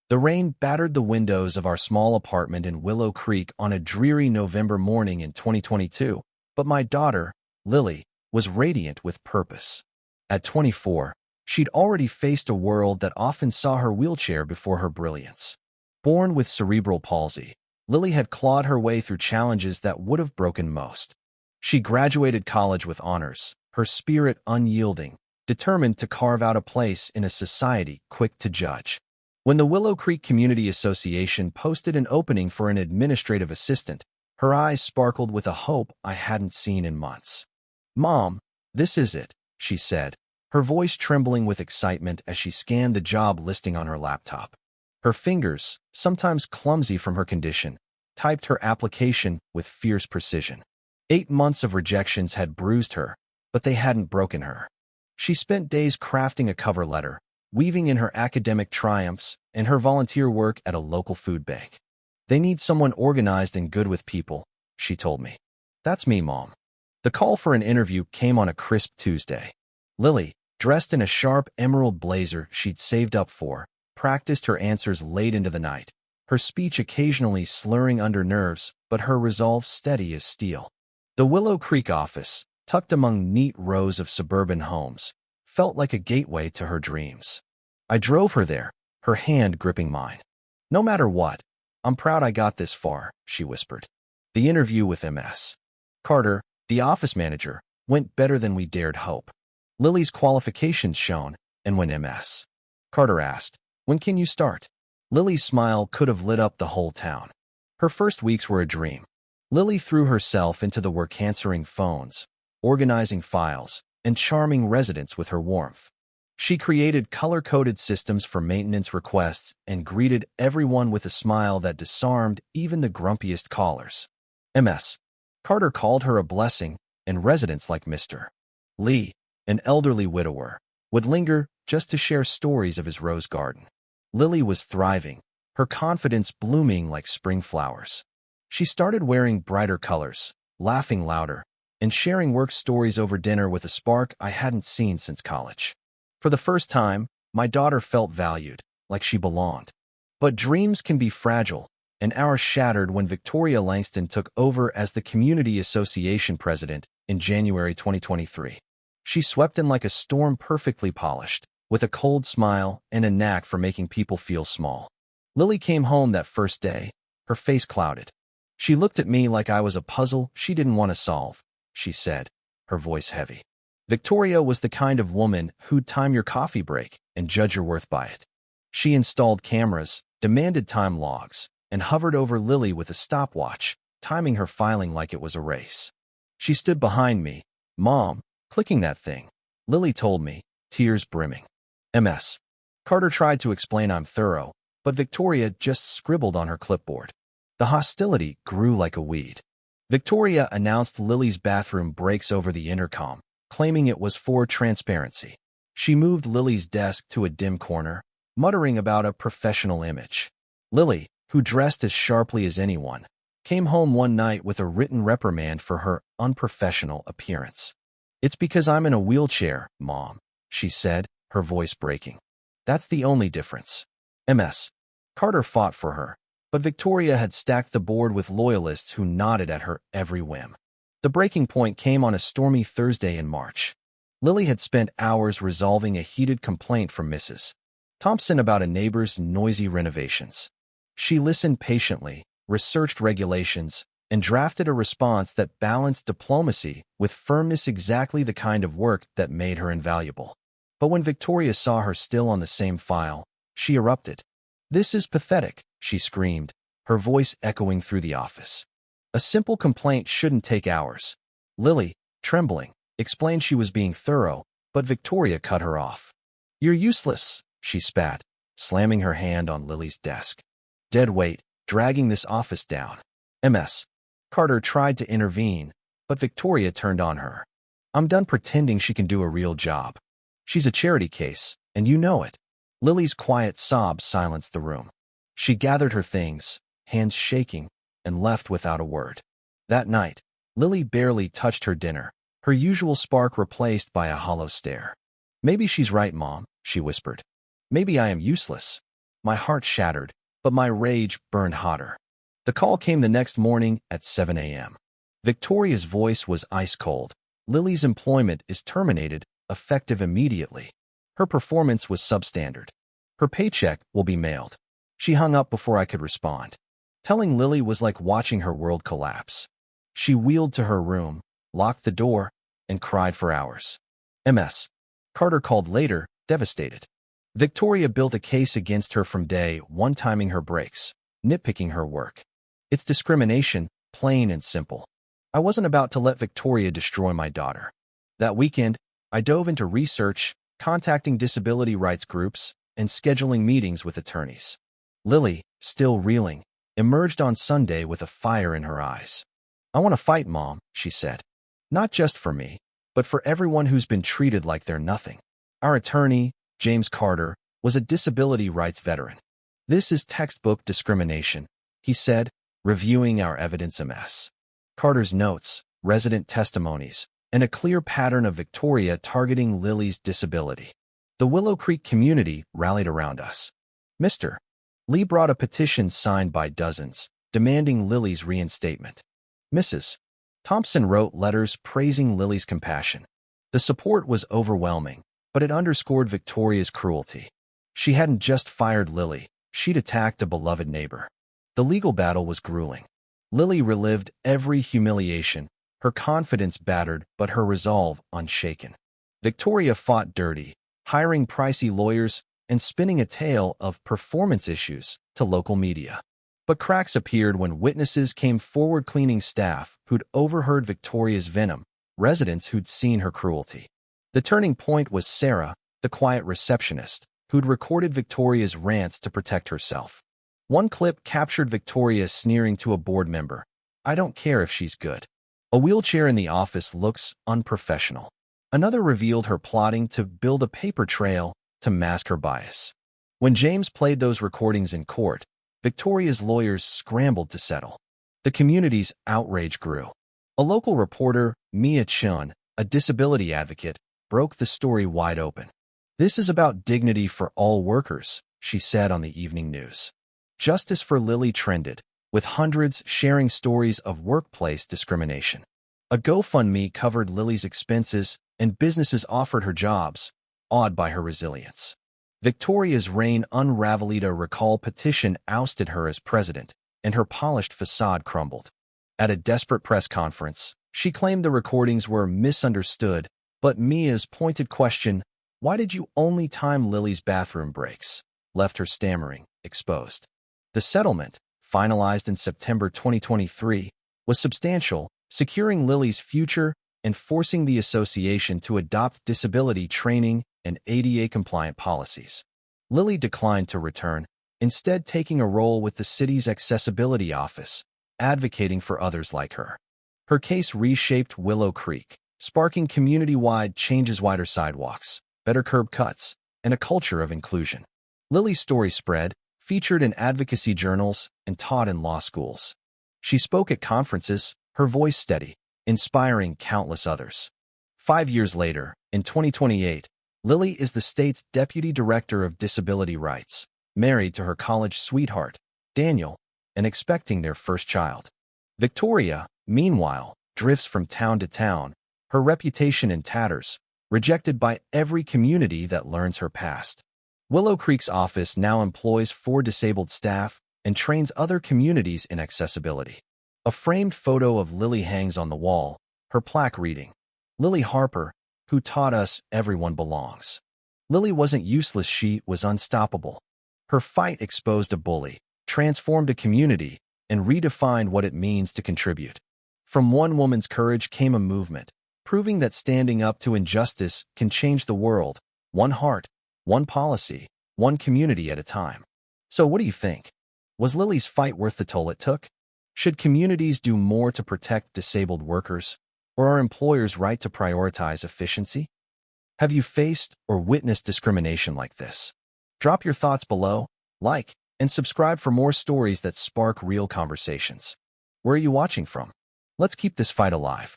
The rain battered the windows of our small apartment in Willow Creek on a dreary November morning in 2022, but my daughter, Lily, was radiant with purpose. At 24, she'd already faced a world that often saw her wheelchair before her brilliance. Born with cerebral palsy, Lily had clawed her way through challenges that would have broken most. She graduated college with honors, her spirit unyielding, determined to carve out a place in a society quick to judge. When the Willow Creek Community Association posted an opening for an administrative assistant, her eyes sparkled with a hope I hadn't seen in months. "Mom, this is it," she said, her voice trembling with excitement as she scanned the job listing on her laptop. Her fingers, sometimes clumsy from her condition, typed her application with fierce precision. 8 months of rejections had bruised her, but they hadn't broken her. She spent days crafting a cover letter, weaving in her academic triumphs and her volunteer work at a local food bank. "They need someone organized and good with people," she told me. "That's me, Mom." The call for an interview came on a crisp Tuesday. Lily, dressed in a sharp emerald blazer she'd saved up for, practiced her answers late into the night, her speech occasionally slurring under nerves, but her resolve steady as steel. The Willow Creek office, tucked among neat rows of suburban homes, felt like a gateway to her dreams. I drove her there, her hand gripping mine. "No matter what, I'm proud I got this far," she whispered. The interview with Ms. Carter, the office manager, went better than we dared hope. Lily's qualifications shone, and when Ms. Carter asked, "When can you start?" Lily's smile could have lit up the whole town. Her first weeks were a dream. Lily threw herself into the work answering phones, organizing files, and charming residents with her warmth. She created color-coded systems for maintenance requests and greeted everyone with a smile that disarmed even the grumpiest callers. Ms. Carter called her a blessing, and residents like Mr. Lee, an elderly widower, would linger just to share stories of his rose garden. Lily was thriving, her confidence blooming like spring flowers. She started wearing brighter colors, laughing louder, and sharing work stories over dinner with a spark I hadn't seen since college. For the first time, my daughter felt valued, like she belonged. But dreams can be fragile, and ours shattered when Victoria Langston took over as the Community Association president in January 2023. She swept in like a storm, perfectly polished, with a cold smile and a knack for making people feel small. Lily came home that first day, her face clouded. She looked at me like I was a puzzle she didn't want to solve, she said, her voice heavy. Victoria was the kind of woman who'd time your coffee break and judge your worth by it. She installed cameras, demanded time logs, and hovered over Lily with a stopwatch, timing her filing like it was a race. She stood behind me, "Mom, clicking that thing," Lily told me, tears brimming. Ms. Carter tried to explain I'm thorough, but Victoria just scribbled on her clipboard. The hostility grew like a weed. Victoria announced Lily's bathroom breaks over the intercom, claiming it was for transparency. She moved Lily's desk to a dim corner, muttering about a professional image. Lily, who dressed as sharply as anyone, came home one night with a written reprimand for her unprofessional appearance. "It's because I'm in a wheelchair, Mom," she said, her voice breaking. "That's the only difference." Ms. Carter fought for her, but Victoria had stacked the board with loyalists who nodded at her every whim. The breaking point came on a stormy Thursday in March. Lily had spent hours resolving a heated complaint from Mrs. Thompson about a neighbor's noisy renovations. She listened patiently, researched regulations, and drafted a response that balanced diplomacy with firmness, exactly the kind of work that made her invaluable. But when Victoria saw her still on the same file, she erupted. "This is pathetic," she screamed, her voice echoing through the office. "A simple complaint shouldn't take hours." Lily, trembling, explained she was being thorough, but Victoria cut her off. "You're useless," she spat, slamming her hand on Lily's desk. "Dead weight, dragging this office down." Ms. Carter tried to intervene, but Victoria turned on her. "I'm done pretending she can do a real job. She's a charity case, and you know it." Lily's quiet sobs silenced the room. She gathered her things, hands shaking, and left without a word. That night, Lily barely touched her dinner, her usual spark replaced by a hollow stare. "Maybe she's right, Mom," she whispered. "Maybe I am useless." My heart shattered, but my rage burned hotter. The call came the next morning at 7 a.m. Victoria's voice was ice cold. Lily's employment is terminated, effective immediately. Her performance was substandard. Her paycheck will be mailed. She hung up before I could respond. Telling Lily was like watching her world collapse. She wheeled to her room, locked the door, and cried for hours. MS. Carter called later, devastated. Victoria built a case against her from day one, timing her breaks, nitpicking her work. It's discrimination, plain and simple. I wasn't about to let Victoria destroy my daughter. That weekend, I dove into research, contacting disability rights groups, and scheduling meetings with attorneys. Lily, still reeling, emerged on Sunday with a fire in her eyes. "I want to fight, Mom," she said. "Not just for me, but for everyone who's been treated like they're nothing." Our attorney, James Carter, was a disability rights veteran. "This is textbook discrimination," he said, reviewing our evidence MS. Carter's notes, resident testimonies, and a clear pattern of Victoria targeting Lily's disability. The Willow Creek community rallied around us. Mr. Lee brought a petition signed by dozens, demanding Lily's reinstatement. Mrs. Thompson wrote letters praising Lily's compassion. The support was overwhelming, but it underscored Victoria's cruelty. She hadn't just fired Lily, she'd attacked a beloved neighbor. The legal battle was grueling. Lily relived every humiliation, her confidence battered but her resolve unshaken. Victoria fought dirty, hiring pricey lawyers and spinning a tale of performance issues to local media. But cracks appeared when witnesses came forward, cleaning staff who'd overheard Victoria's venom, residents who'd seen her cruelty. The turning point was Sarah, the quiet receptionist, who'd recorded Victoria's rants to protect herself. One clip captured Victoria sneering to a board member, "I don't care if she's good. A wheelchair in the office looks unprofessional." Another revealed her plotting to build a paper trail to mask her bias. When James played those recordings in court, Victoria's lawyers scrambled to settle. The community's outrage grew. A local reporter, Mia Chun, a disability advocate, broke the story wide open. "This is about dignity for all workers," she said on the evening news. Justice for Lily trended, with hundreds sharing stories of workplace discrimination. A GoFundMe covered Lily's expenses, and businesses offered her jobs, awed by her resilience. Victoria's reign unraveled. A recall petition ousted her as president, and her polished facade crumbled. At a desperate press conference, she claimed the recordings were misunderstood, but Mia's pointed question, "Why did you only time Lily's bathroom breaks?" left her stammering, exposed. The settlement, finalized in September 2023, was substantial, securing Lily's future and forcing the association to adopt disability training and ADA-compliant policies. Lily declined to return, instead taking a role with the city's accessibility office, advocating for others like her. Her case reshaped Willow Creek, sparking community-wide changes: wider sidewalks, better curb cuts, and a culture of inclusion. Lily's story spread, featured in advocacy journals, and taught in law schools. She spoke at conferences, her voice steady, inspiring countless others. 5 years later, in 2028, Lily is the state's Deputy Director of Disability Rights, married to her college sweetheart, Daniel, and expecting their first child. Victoria, meanwhile, drifts from town to town, her reputation in tatters, rejected by every community that learns her past. Willow Creek's office now employs 4 disabled staff and trains other communities in accessibility. A framed photo of Lily hangs on the wall, her plaque reading, "Lily Harper, who taught us everyone belongs." Lily wasn't useless, she was unstoppable. Her fight exposed a bully, transformed a community, and redefined what it means to contribute. From one woman's courage came a movement, proving that standing up to injustice can change the world, one heart, one policy, one community at a time. So what do you think? Was Lily's fight worth the toll it took? Should communities do more to protect disabled workers? Or are employers right to prioritize efficiency? Have you faced or witnessed discrimination like this? Drop your thoughts below, like, and subscribe for more stories that spark real conversations. Where are you watching from? Let's keep this fight alive.